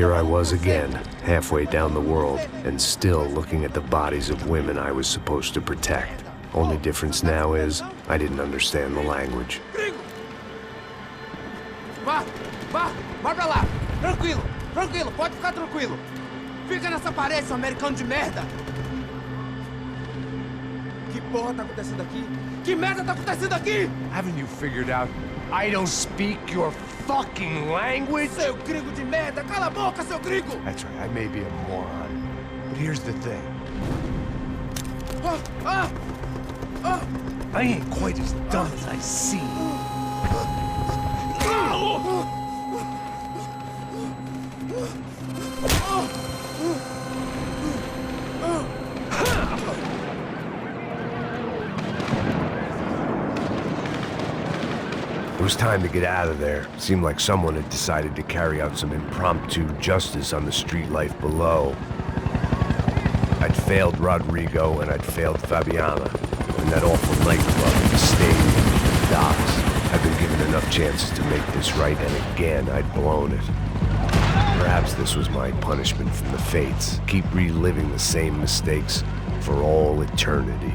here I was again, halfway down the world, and still looking at the bodies of women I was supposed to protect. Only difference now is, I didn't understand the language. Vá pra lá! Tranquilo, pode ficar tranquilo! Fica nessa parede, seu americano de merda! Que porra tá acontecendo aqui? Que merda tá acontecendo aqui? Haven't you figured out I don't speak your fucking language? Seu gringo de merda! Cala a boca, seu gringo! That's right, I may be a moron, but here's the thing. I ain't quite as dumb as I seem. It was time to get out of there. Seemed like someone had decided to carry out some impromptu justice on the street life below. I'd failed Rodrigo and I'd failed Fabiana. In that awful nightclub, the stage, the docks. I'd been given enough chances to make this right, and again, I'd blown it. Perhaps this was my punishment from the fates. Keep reliving the same mistakes for all eternity.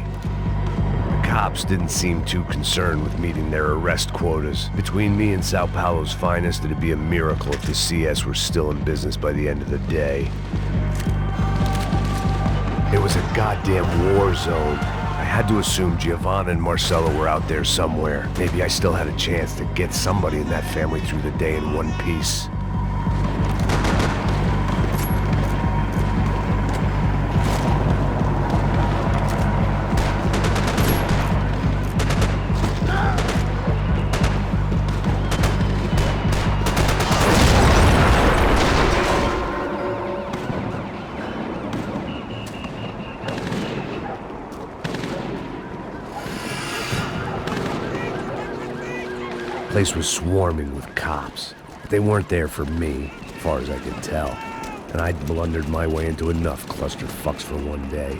The cops didn't seem too concerned with meeting their arrest quotas. Between me and São Paulo's finest, it'd be a miracle if the CS were still in business by the end of the day. It was a goddamn war zone. I had to assume Giovanna and Marcelo were out there somewhere. Maybe I still had a chance to get somebody in that family through the day in one piece. The place was swarming with cops. But they weren't there for me, as far as I could tell. And I'd blundered my way into enough clusterfucks for one day.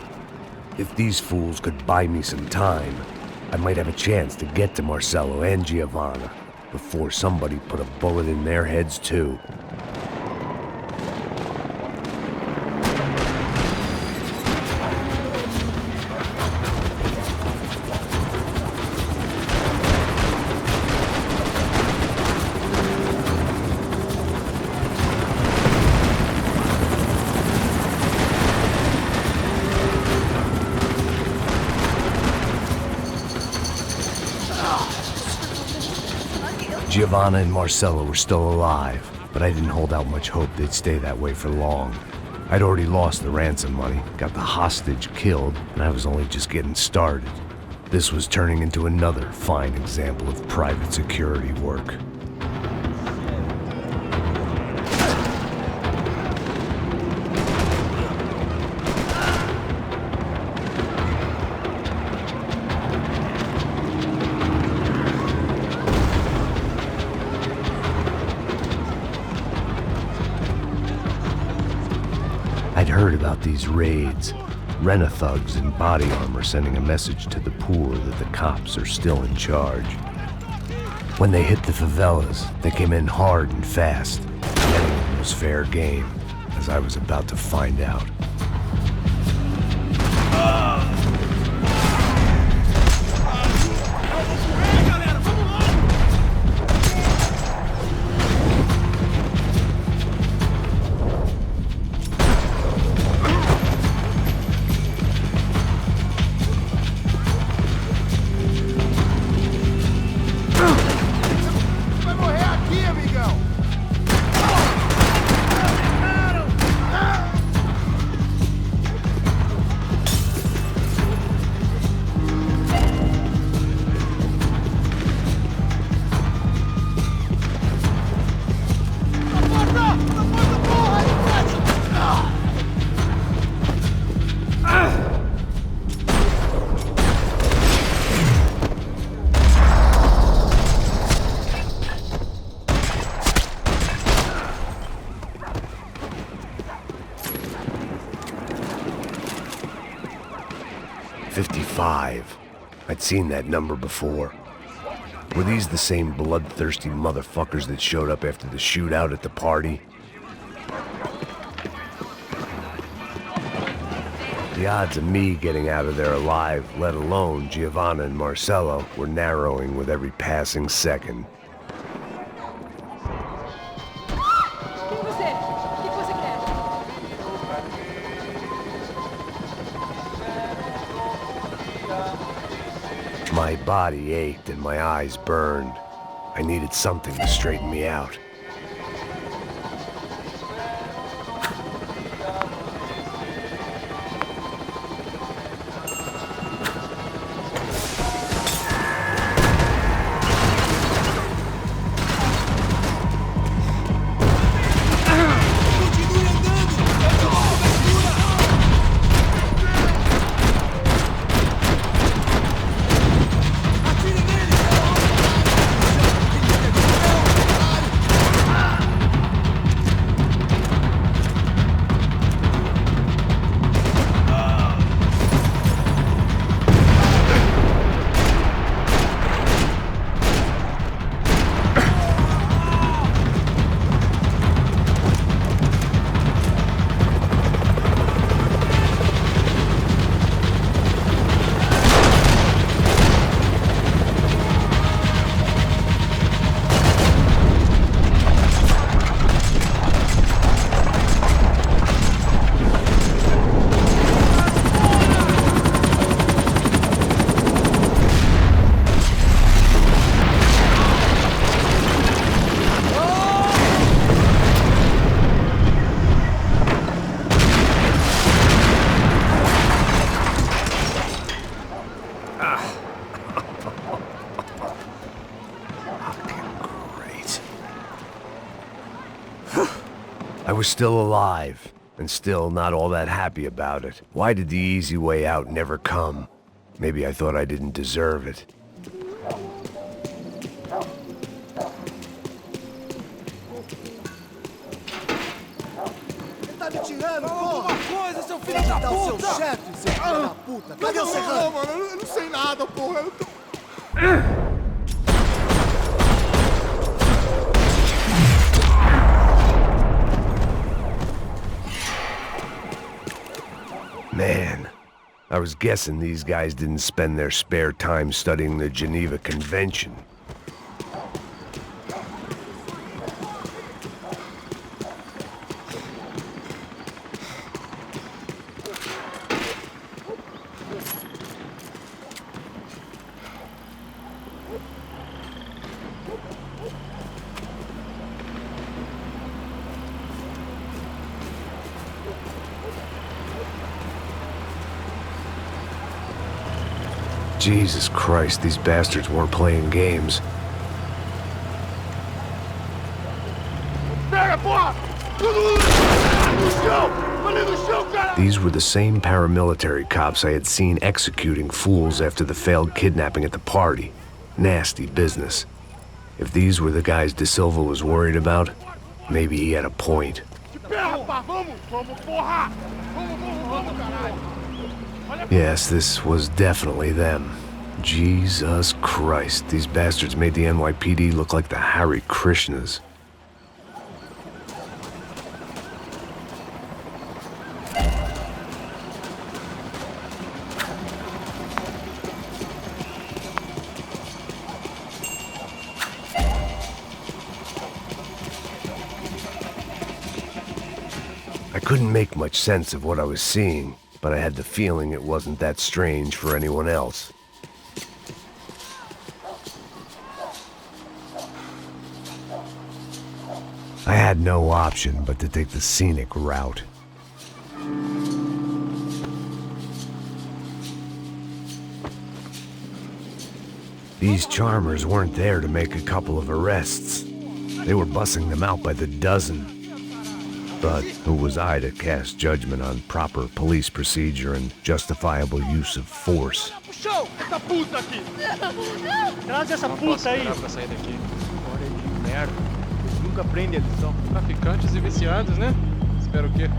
If these fools could buy me some time, I might have a chance to get to Marcelo and Giovanna before somebody put a bullet in their heads too. Giovanna and Marcelo were still alive, but I didn't hold out much hope they'd stay that way for long. I'd already lost the ransom money, got the hostage killed, and I was only just getting started. This was turning into another fine example of private security work. I'd heard about these raids, rent-a-thugs in body armor sending a message to the poor that the cops are still in charge. When they hit the favelas, they came in hard and fast. Anyone was fair game, as I was about to find out. I'd seen that number before. Were these the same bloodthirsty motherfuckers that showed up after the shootout at the party? The odds of me getting out of there alive, let alone Giovanna and Marcello, were narrowing with every passing second. Quem você é? O que você quer? My body ached and my eyes burned. I needed something to straighten me out. I was still alive, and still not all that happy about it. Why did the easy way out never come? Maybe I thought I didn't deserve it. Tá me tirando, porra! Alguma coisa, seu filho da puta! O seu chefe, seu filho da puta! Cadê o Serrano? Não, mano, eu não sei nada, porra. Eu tô... Man, I was guessing these guys didn't spend their spare time studying the Geneva Convention. Jesus Christ, these bastards weren't playing games. These were the same paramilitary cops I had seen executing fools after the failed kidnapping at the party. Nasty business. If these were the guys De Silva was worried about, maybe he had a point. Yes, this was definitely them. Jesus Christ, these bastards made the NYPD look like the Hare Krishnas. I couldn't make much sense of what I was seeing, but I had the feeling it wasn't that strange for anyone else. I had no option but to take the scenic route. These charmers weren't there to make a couple of arrests. They were bussing them out by the dozen. But who was I to cast judgment on proper police procedure and justifiable use of force? Traz essa puta aí! Pra sair daqui. Fora de merda. Eles nunca prendem a lição. Traficantes e viciados, né? Espero o quê?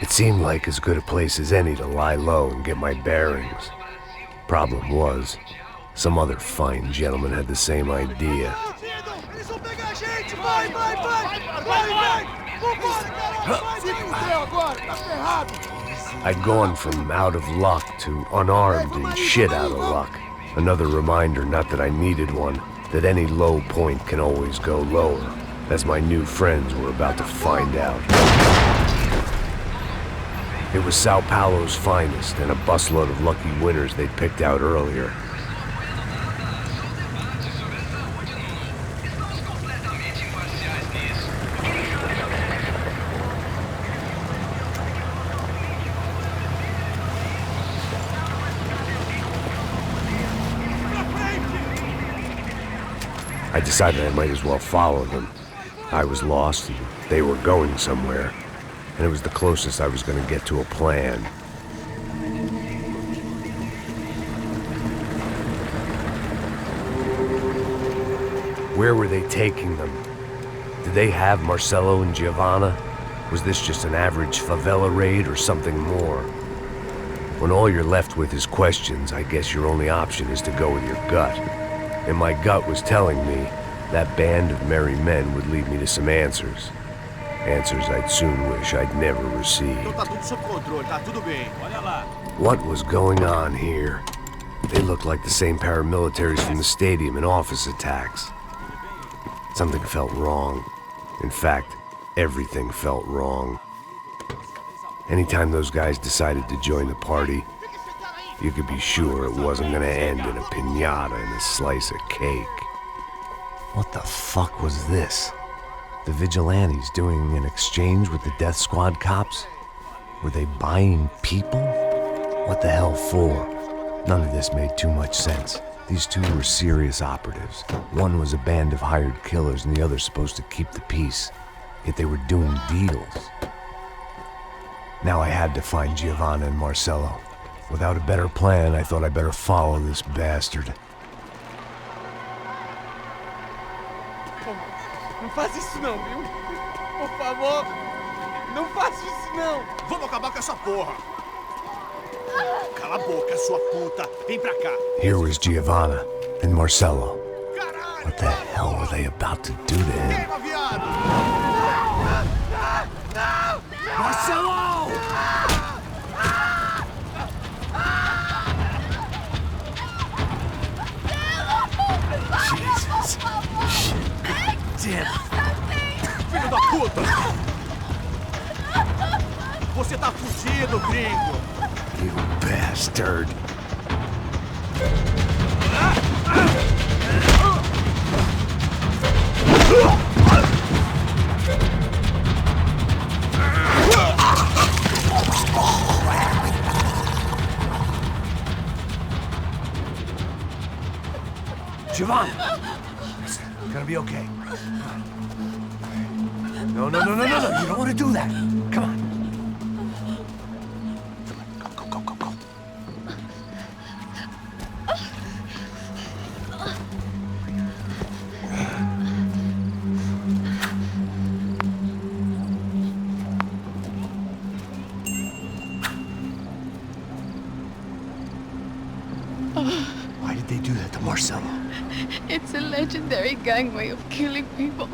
It seemed like as good a place as any to lie low and get my bearings. Problem was, some other fine gentleman had the same idea. Eles vão pegar a gente! Vai, vai, vai! Vai, vai! Vambora, caralho! Se fudeu agora, tá ferrado! I'd gone from out of luck to unarmed and shit out of luck. Another reminder, not that I needed one, that any low point can always go lower, as my new friends were about to find out. It was São Paulo's finest and a busload of lucky winners they'd picked out earlier. I decided I might as well follow them. I was lost and they were going somewhere, and it was the closest I was going to get to a plan. Where were they taking them? Did they have Marcelo and Giovanna? Was this just an average favela raid or something more? When all you're left with is questions, I guess your only option is to go with your gut. And my gut was telling me that band of merry men would lead me to some answers. Answers I'd soon wish I'd never received. Então tá tudo sob controle, tá tudo bem. Olha lá. What was going on here? They looked like the same paramilitaries from the stadium in office attacks. Something felt wrong. In fact, everything felt wrong. Anytime those guys decided to join the party, you could be sure it wasn't gonna end in a piñata and a slice of cake. What the fuck was this? The vigilantes doing an exchange with the death squad cops? Were they buying people? What the hell for? None of this made too much sense. These two were serious operatives. One was a band of hired killers and the other supposed to keep the peace. Yet they were doing deals. Now I had to find Giovanna and Marcelo. Without a better plan, I thought I'd better follow this bastard. Não faz isso não, viu? Por favor, não faça isso não. Vamos acabar com essa porra! Cala a boca, sua puta! Vem pra cá! Here was Giovanna and Marcelo. Caralho! What the hell were they about to do to him? Queima, viado! Marcelo! Jesus. Shit. Damn. Filho da puta! Você tá fugido, gringo! You bastard. Giovanna! Listen, it's gonna be okay. No. You don't want to do that. Come on. Go. Why did they do that to Marcelo? It's a legendary gang way of killing people.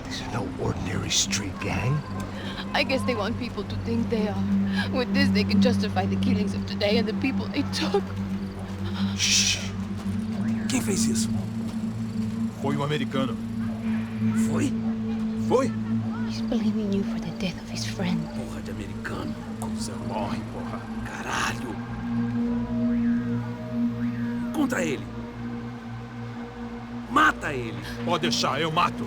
These are no ordinary street gang. I guess they want people to think they are. With this, they can justify the killings of today and the people they took. Shh! Quem fez isso? Foi americano. Foi? He's blaming you for the death of his friend. Porra de americano. Você morre, porra. Caralho! Contra ele! Mata ele! Pode deixar, eu mato.